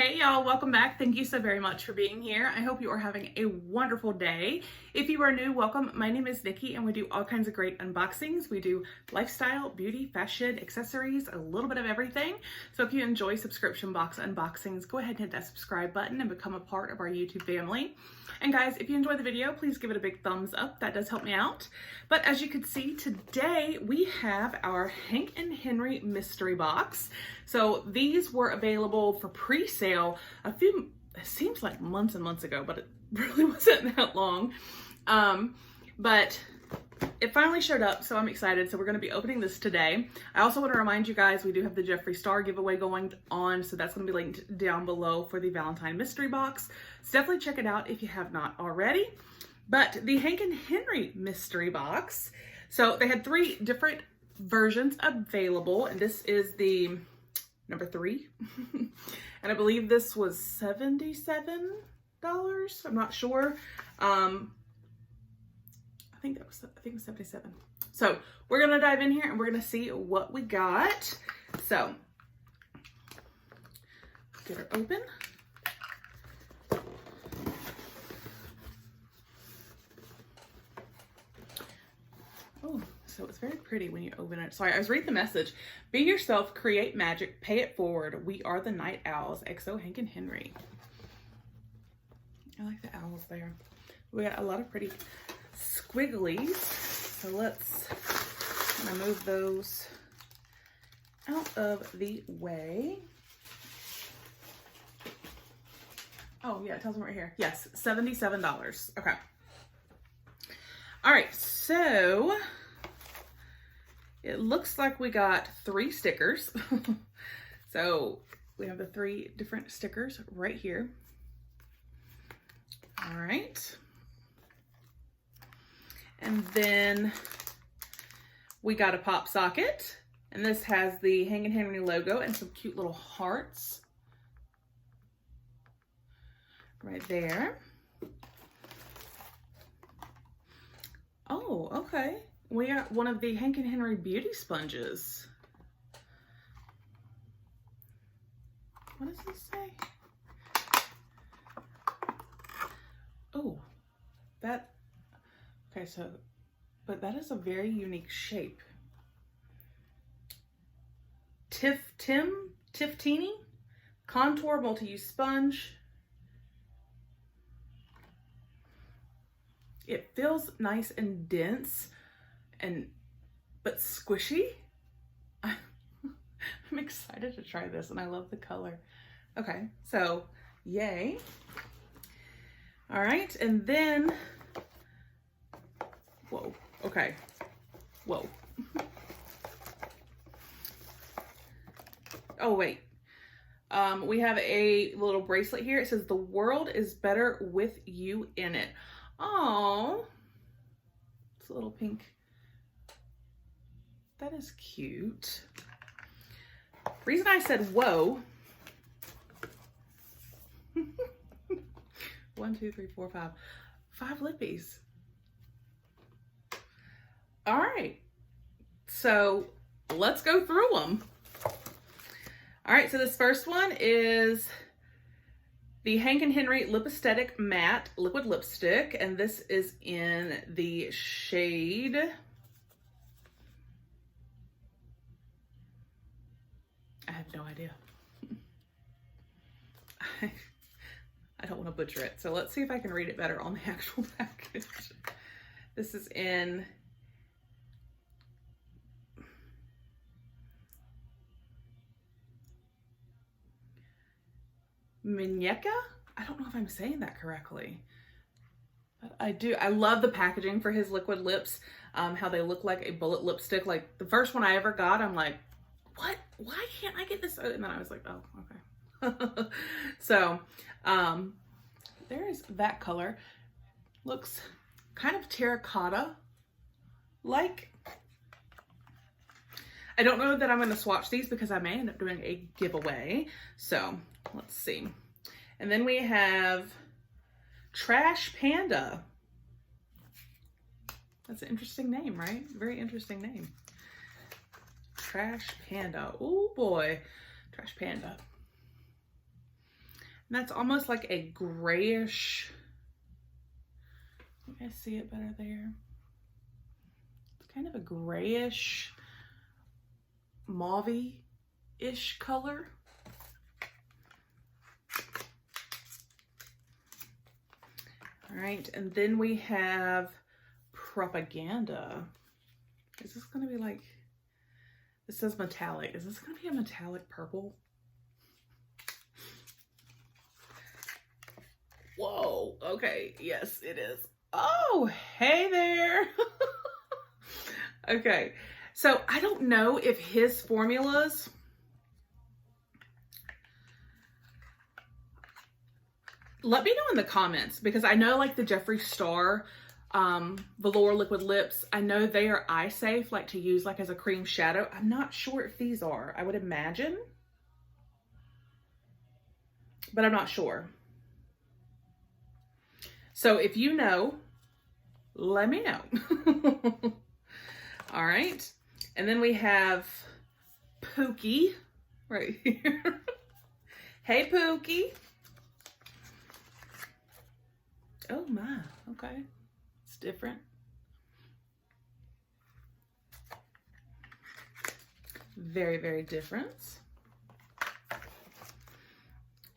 Hey y'all, welcome back. Thank you so very much for being here. I hope you are having a wonderful day. If you are new, welcome. My name is Nikki and we do all kinds of great unboxings. We do lifestyle, beauty, fashion, accessories, a little bit of everything. So if you enjoy subscription box unboxings, go ahead and hit that subscribe button and become a part of our YouTube family. And guys, if you enjoy the video, please give it a big thumbs up. That does help me out. But as you can see, today we have our Hank and Henry mystery box. So these were available for pre-sale it seems like months and months ago, but it really wasn't that long. But it finally showed up, so I'm excited. So we're going to be opening this today. I also want to remind you guys, we do have the Jeffree Star giveaway going on, so that's going to be linked down below for the Valentine mystery box. So definitely check it out if you have not already. But the Hank and Henry mystery box, so they had 3 different versions available, and this is the number 3. And I believe this was $77. I'm not sure. I think it was 77. So we're gonna dive in here and we're gonna see what we got. So get her open. Oh, so it's very pretty when you open it. Sorry, I was reading the message. Be yourself, create magic, pay it forward. We are the Night Owls. XO Hank and Henry. I like the owls there. We got a lot of pretty squigglies. So let's kind of move those out of the way. Oh yeah, it tells me right here. Yes, $77. Okay. All right, so it looks like we got 3 stickers. So we have the 3 different stickers right here. All right. And then we got a pop socket, and this has the Hank and Henry logo and some cute little hearts right there. Oh, okay. We got one of the Hank and Henry beauty sponges. What does this say? Oh, okay, so, but that is a very unique shape. Tiftini contour multi-use sponge. It feels nice and dense but squishy. I'm excited to try this and I love the color. Okay, so yay. All right, and then, whoa, okay, whoa. Oh, wait. We have a little bracelet here. It says, the world is better with you in it. Oh, it's a little pink. That is cute. Reason I said whoa. 1, 2, 3, 4, 5. 5 lippies. All right. So let's go through them. All right. So this first one is the Hank and Henry Lip Aesthetic Matte Liquid Lipstick. And this is in the shade. I have no idea. I don't want to butcher it. So let's see if I can read it better on the actual package. This is in Migneka? I don't know if I'm saying that correctly. But I do. I love the packaging for his liquid lips. How they look like a bullet lipstick. Like the first one I ever got, I'm like, what? Why can't I get this? And then I was like, oh, okay. So, there is that color. Looks kind of terracotta like. I don't know that I'm going to swatch these because I may end up doing a giveaway. So let's see. And then we have Trash Panda. That's an interesting name, right? Very interesting name. Trash Panda. Oh boy. Trash Panda. And that's almost like a grayish, you guys see it better there? It's kind of a grayish, mauve-ish color. All right, and then we have Propaganda. Is this gonna be like, it says metallic. Is this gonna be a metallic purple? Whoa, okay, yes, it is. Oh, hey there. Okay, so I don't know if his formulas, let me know in the comments, because I know like the Jeffree Star velour liquid lips, I know they are eye safe, like to use like as a cream shadow. I'm not sure if these are, I would imagine, but I'm not sure. So if you know, let me know. All right, and then we have Pookie right here. Hey Pookie. Oh my, okay. It's different. Very, very different.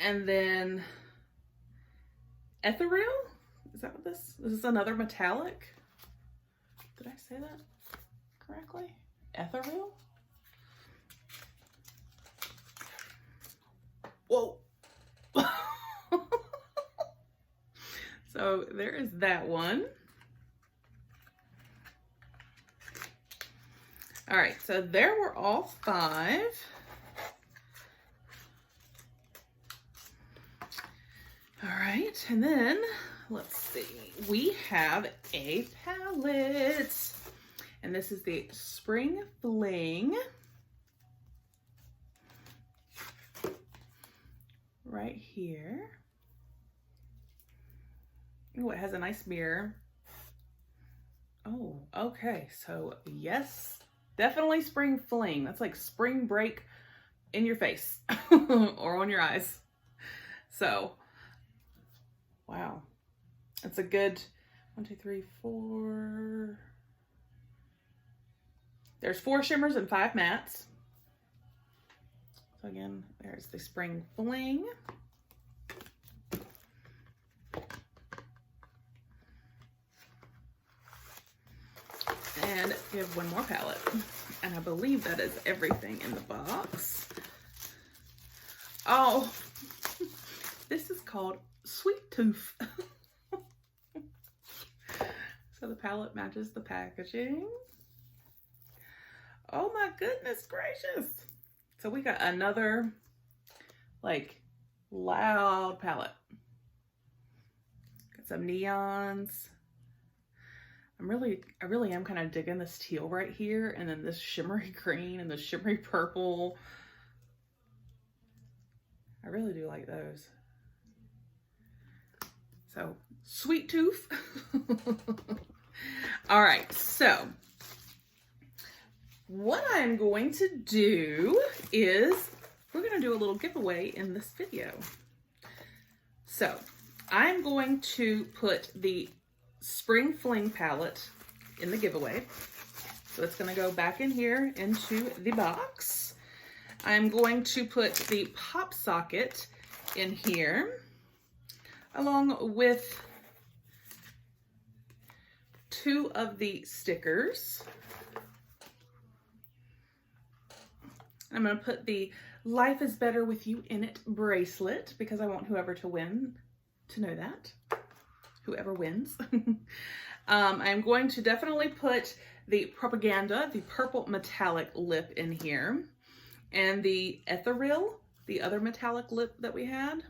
And then Ethereal? Is that what this? Is this another metallic? Did I say that correctly? Ethereal? Whoa. So there is that one. All right, so there were all 5. All right, and then let's see, we have a palette, and this is the Spring Fling. Right here. Oh, it has a nice mirror. Oh, okay. So yes, definitely Spring Fling. That's like spring break in your face or on your eyes. So, wow. It's a good 1, 2, 3, 4. There's 4 shimmers and 5 mattes. So again, there's the Spring Fling. And we have one more palette, and I believe that is everything in the box. Oh, this is called Sweet Tooth. So the palette matches the packaging. Oh my goodness gracious. So we got another like loud palette. Got some neons. I really am kind of digging this teal right here, and then this shimmery green and the shimmery purple. I really do like those. So, Sweet Tooth. All right, so what I'm going to do is we're going to do a little giveaway in this video. So, I'm going to put the Spring Fling palette in the giveaway. So it's going to go back in here into the box. I'm going to put the pop socket in here along with 2 of the stickers. I'm going to put the Life is Better With You in It bracelet because I want whoever to win to know that. Whoever wins. I'm going to definitely put the Propaganda, the purple metallic lip in here, and the Ethereal, the other metallic lip that we had.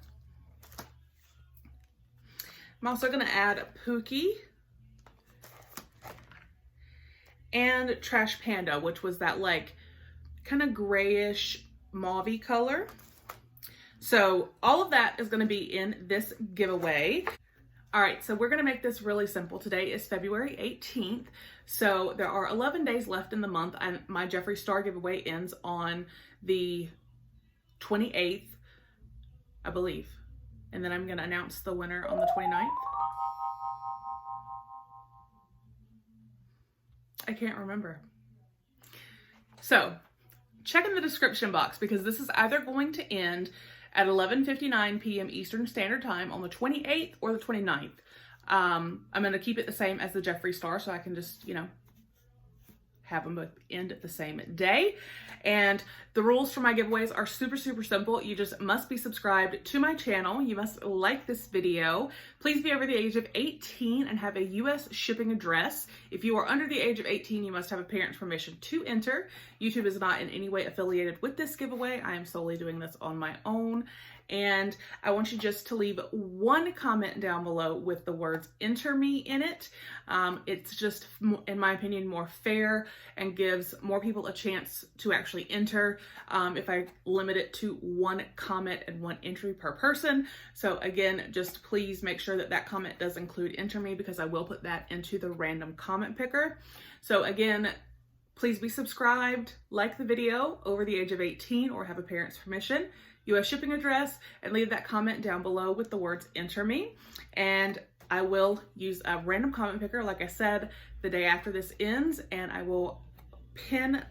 I'm also going to add Pookie and Trash Panda, which was that like kind of grayish mauve color. So all of that is going to be in this giveaway. All right, so we're gonna make this really simple. Today is February 18th, so there are 11 days left in the month, and my Jeffree Star giveaway ends on the 28th, I believe. And then I'm gonna announce the winner on the 29th. I can't remember. So check in the description box because this is either going to end at 11:59 p.m. Eastern Standard Time on the 28th or the 29th. I'm going to keep it the same as the Jeffree Star so I can just, you know, have them both end at the same day. And the rules for my giveaways are super, super simple. You just must be subscribed to my channel. You must like this video. Please be over the age of 18 and have a US shipping address. If you are under the age of 18, you must have a parent's permission to enter. YouTube is not in any way affiliated with this giveaway. I am solely doing this on my own. And I want you just to leave one comment down below with the words "enter me" in it. It's just, in my opinion, more fair and gives more people a chance to actually enter if I limit it to one comment and one entry per person. So again, just please make sure that that comment does include "enter me" because I will put that into the random comment picker. So again, please be subscribed, like the video, over the age of 18 or have a parent's permission, US shipping address, and leave that comment down below with the words "enter me." And I will use a random comment picker, like I said, the day after this ends, and I will pin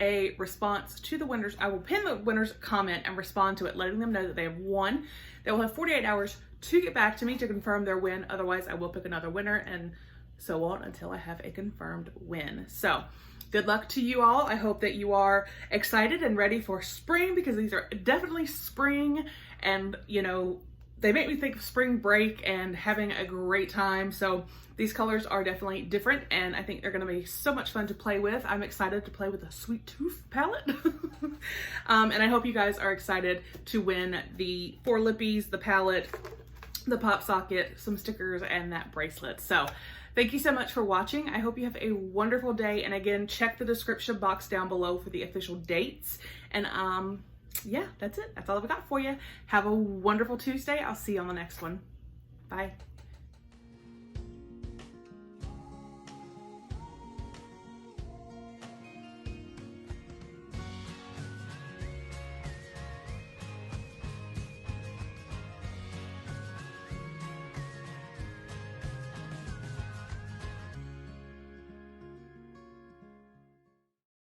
a response to the winners. I will pin the winner's comment and respond to it, letting them know that they have won. They will have 48 hours to get back to me to confirm their win. Otherwise, I will pick another winner and so on until I have a confirmed win. So good luck to you all. I hope that you are excited and ready for spring because these are definitely spring, and you know, they make me think of spring break and having a great time. So these colors are definitely different and I think they're gonna be so much fun to play with. I'm excited to play with the Sweet Tooth palette. And I hope you guys are excited to win the 4 lippies, the palette, the pop socket, some stickers, and that bracelet. So thank you so much for watching. I hope you have a wonderful day. And again, check the description box down below for the official dates. And yeah, that's it. That's all I've got for you. Have a wonderful Tuesday. I'll see you on the next one. Bye.